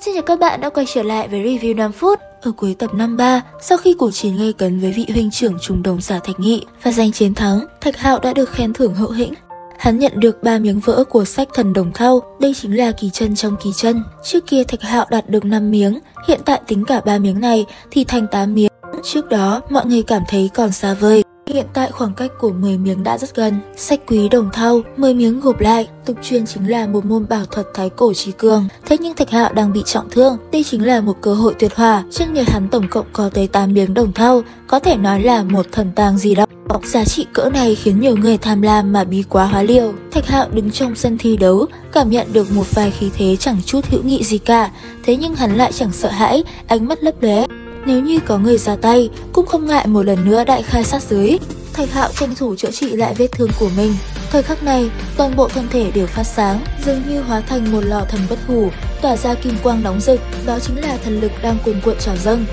Xin chào các bạn đã quay trở lại với review 5 phút. Ở cuối tập 53, sau khi cuộc chiến gay cấn với vị huynh trưởng Trung Đồng Giả Thạch Nghị và giành chiến thắng, Thạch Hạo đã được khen thưởng hậu hĩnh. Hắn nhận được 3 miếng vỡ của sách Thần Đồng Thau, đây chính là kỳ chân trong kỳ chân. Trước kia Thạch Hạo đạt được 5 miếng, hiện tại tính cả 3 miếng này thì thành 8 miếng. Trước đó, mọi người cảm thấy còn xa vời. Hiện tại khoảng cách của 10 miếng đã rất gần. Sách quý Đồng Thau, 10 miếng gộp lại, tục truyền chính là một môn bảo thuật thái cổ trí cường. Thế nhưng Thạch Hạo đang bị trọng thương, đây chính là một cơ hội tuyệt hỏa. Trên người hắn tổng cộng có tới 8 miếng Đồng Thau, có thể nói là một thần tàng gì đó. Giá trị cỡ này khiến nhiều người tham lam mà bí quá hóa liều. Thạch Hạo đứng trong sân thi đấu, cảm nhận được một vài khí thế chẳng chút hữu nghị gì cả. Thế nhưng hắn lại chẳng sợ hãi, ánh mắt lấp lóe. Nếu như có người ra tay, cũng không ngại một lần nữa đại khai sát giới. Thạch Hạo tranh thủ chữa trị lại vết thương của mình. Thời khắc này, toàn bộ thân thể đều phát sáng, dường như hóa thành một lò thần bất hủ, tỏa ra kim quang nóng rực. Đó chính là thần lực đang cuồn cuộn trào dâng.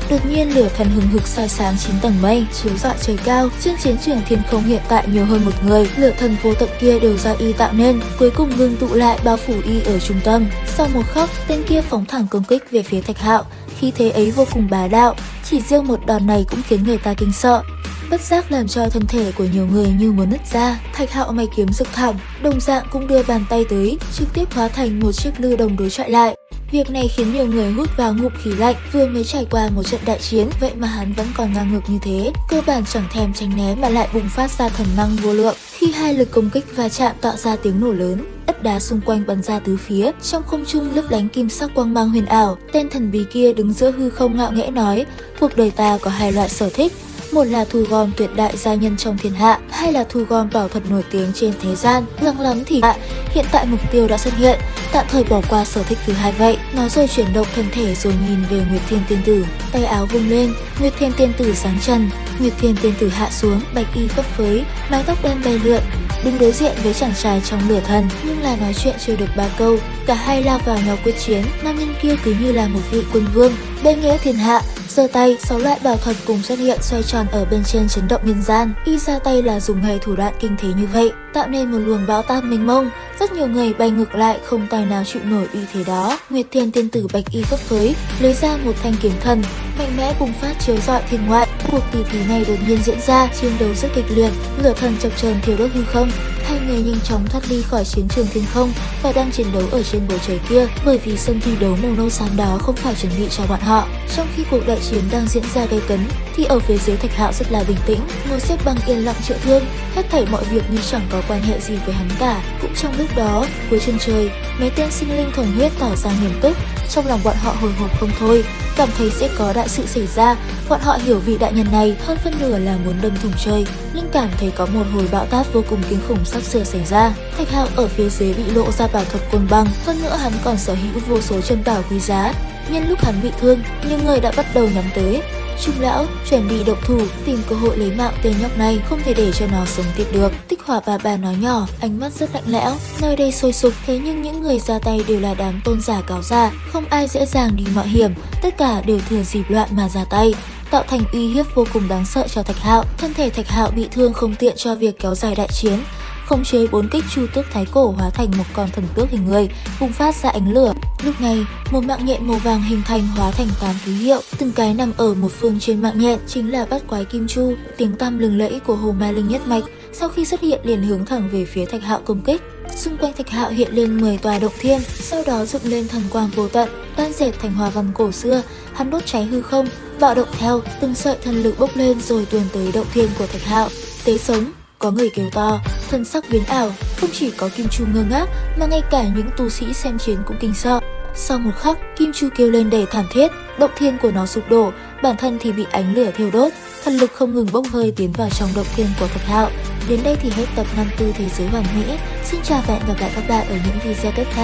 Đột nhiên lửa thần hừng hực soi sáng 9 tầng mây, chiếu rọi trời cao. Trên chiến trường thiên không hiện tại nhiều hơn một người, lửa thần vô tận kia đều do y tạo nên, cuối cùng ngưng tụ lại bao phủ y ở trung tâm. Sau một khắc, tên kia phóng thẳng công kích về phía Thạch Hạo. Khí thế ấy vô cùng bá đạo, chỉ riêng một đòn này cũng khiến người ta kinh sợ. Bất giác làm cho thân thể của nhiều người như muốn nứt ra. Thạch Hạo mày kiếm rực thẳng, đồng dạng cũng đưa bàn tay tới, trực tiếp hóa thành một chiếc lư đồng đối chọi lại. Việc này khiến nhiều người hút vào ngụm khí lạnh, vừa mới trải qua một trận đại chiến, vậy mà hắn vẫn còn ngang ngược như thế. Cơ bản chẳng thèm tránh né mà lại bùng phát ra thần năng vô lượng. Khi hai lực công kích va chạm tạo ra tiếng nổ lớn, đất đá xung quanh bắn ra tứ phía, trong không trung lấp lánh kim sắc quang mang huyền ảo. Tên thần bí kia đứng giữa hư không ngạo nghễ nói: cuộc đời ta có hai loại sở thích, một là thu gom tuyệt đại gia nhân trong thiên hạ, hai là thu gom bảo thuật nổi tiếng trên thế gian. Lăng lắm thì hiện tại mục tiêu đã xuất hiện, tạm thời bỏ qua sở thích thứ hai vậy. Nói rồi chuyển động thân thể rồi nhìn về Nguyệt Thiên Tiên Tử, tay áo vung lên, Nguyệt Thiên Tiên Tử giáng trần, Nguyệt Thiên Tiên Tử hạ xuống, bạch y phấp phới, mái tóc đen bay lượn, đứng đối diện với chàng trai trong lửa thần. Nhưng là nói chuyện chưa được 3 câu, cả hai lao vào nhau quyết chiến. Nam nhân kia cứ như là một vị quân vương, bệ nghĩa thiên hạ, giơ tay, 6 loại bảo thuật cùng xuất hiện xoay tròn ở bên trên chấn động nhân gian. Y ra tay là dùng ngay thủ đoạn kinh thế như vậy, tạo nên một luồng bão táp mênh mông. Rất nhiều người bay ngược lại, không tài nào chịu nổi uy thế đó. Nguyệt Thiên Tiên Tử bạch y phấp phới, lấy ra một thanh kiếm thần, mạnh mẽ bùng phát chiếu rọi thiên ngoại. Cuộc tỷ thí này đột nhiên diễn ra, chiến đấu rất kịch liệt, lửa thần chập chờn thiêu đốt hư không. Hai người nhanh chóng thoát ly khỏi chiến trường thiên không và đang chiến đấu ở trên bầu trời kia, bởi vì sân thi đấu màu nâu xám đó không phải chuẩn bị cho bọn họ. Trong khi cuộc đại chiến đang diễn ra gay cấn, thì ở phía dưới Thạch Hạo rất là bình tĩnh, ngồi xếp bằng yên lặng chữa thương, hết thảy mọi việc như chẳng có quan hệ gì với hắn cả. Cũng trong lúc đó, cuối chân trời, mấy tên sinh linh thuần huyết tỏ ra nghiêm túc, trong lòng bọn họ hồi hộp không thôi, cảm thấy sẽ có đại sự xảy ra. Bọn họ hiểu vị đại nhân này hơn phân nửa là muốn đâm thủng trời, nhưng cảm thấy có một hồi bão táp vô cùng kinh khủng sắp sửa xảy ra. Thạch Hạo ở phía dưới bị lộ ra bảo thuật côn bằng, hơn nữa hắn còn sở hữu vô số chân bảo quý giá. Nhân lúc hắn bị thương, nhiều người đã bắt đầu nhắm tới. Trung lão chuẩn bị động thủ, tìm cơ hội lấy mạng tên nhóc này, không thể để cho nó sống tiếp được. Tích Hỏa bà nói nhỏ, ánh mắt rất lạnh lẽo. Nơi đây sôi sục, thế nhưng những người ra tay đều là đám tôn giả cáo giả, không ai dễ dàng đi mạo hiểm, tất cả đều thừa dịp loạn mà ra tay, tạo thành uy hiếp vô cùng đáng sợ cho Thạch Hạo. Thân thể Thạch Hạo bị thương không tiện cho việc kéo dài đại chiến, khống chế 4 kích chu tước thái cổ hóa thành một con thần tước hình người, bùng phát ra ánh lửa. Lúc này, một mạng nhện màu vàng hình thành hóa thành 8 ký hiệu, từng cái nằm ở một phương trên mạng nhện chính là bát quái kim chu, tiếng tăm lừng lẫy của Hồ Ma Linh nhất mạch. Sau khi xuất hiện liền hướng thẳng về phía Thạch Hạo công kích. Xung quanh Thạch Hạo hiện lên 10 tòa động thiên, sau đó dựng lên thần quang vô tận, đan dệt thành hoa văn cổ xưa. Hắn đốt cháy hư không, bạo động theo, từng sợi thần lực bốc lên rồi tuôn tới động thiên của Thạch Hạo. Tế sống! Có người kêu to, thân sắc biến ảo, không chỉ có Kim Chu ngơ ngác mà ngay cả những tu sĩ xem chiến cũng kinh sợ. Sau một khắc, Kim Chu kêu lên đầy thảm thiết, động thiên của nó sụp đổ, bản thân thì bị ánh lửa thiêu đốt, thần lực không ngừng bốc hơi tiến vào trong động thiên của Thạch Hạo. Đến đây thì hết tập 54 Thế giới hoàn mỹ. Xin chào và hẹn gặp lại các bạn ở những video tiếp theo.